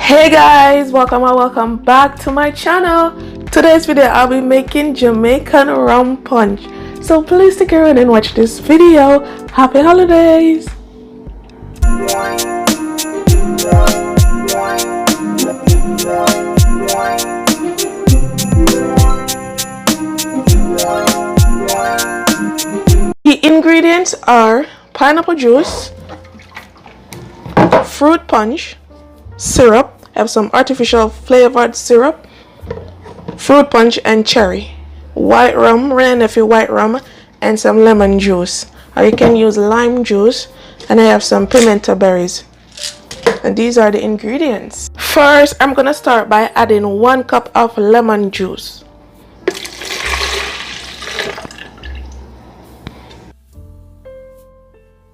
Hey guys, welcome back to my channel. Today's video I'll be making Jamaican rum punch, so please stick around and watch this video. Happy holidays. The ingredients are pineapple juice, fruit punch, syrup. I have some artificial flavored syrup, fruit punch and cherry, white rum, Ren if you white rum, and some lemon juice, or you can use lime juice, and I have some pimento berries. And these are the ingredients. First, I'm gonna start by adding 1 cup of lemon juice.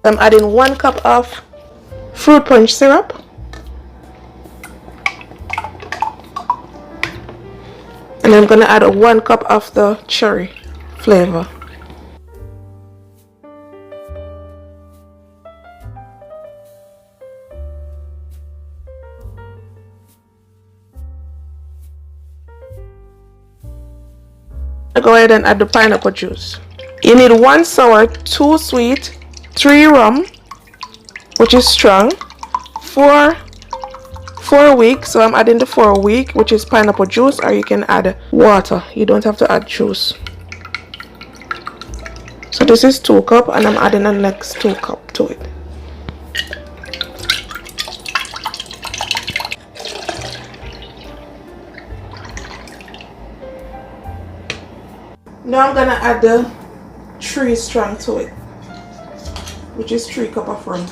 I'm adding 1 cup of fruit punch syrup, and I'm gonna add 1 cup of the cherry flavor. I go ahead and add the pineapple juice. You need 1 sour, 2 sweet, 3 rum, which is strong, 4 weak, so I'm adding the 4 weak, which is pineapple juice, or you can add water. You don't have to add juice. So this is 2 cup, and I'm adding the next 2 cup to it. Now I'm gonna add the 3 strong to it, which is 3 cup of rum.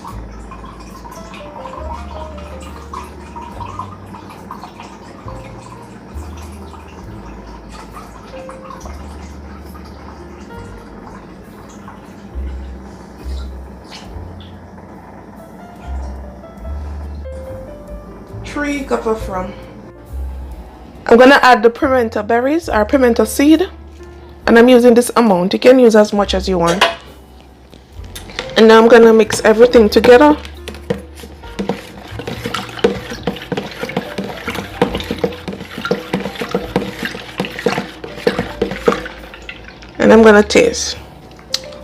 Three cup of rum. I'm gonna add the pimento berries or pimento seed, and I'm using this amount. You can use as much as you want. And now I'm gonna mix everything together. And I'm gonna taste.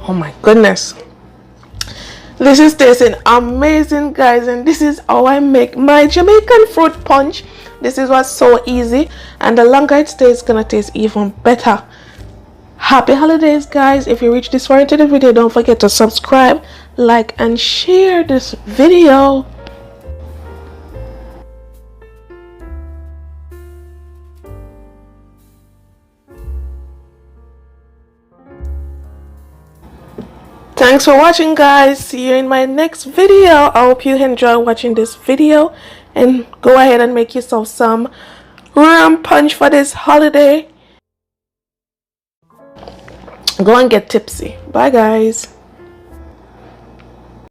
Oh my goodness. This is tasting amazing, guys, and this is how I make my Jamaican fruit punch. This is what's so easy, and the longer it stays, it's gonna taste even better. Happy holidays, guys. If you reach this far into the video, don't forget to subscribe, like, and share this video. Thanks for watching, guys. See you in my next video. I hope you enjoy watching this video, and go ahead and make yourself some rum punch for this holiday. Go and get tipsy. Bye, guys.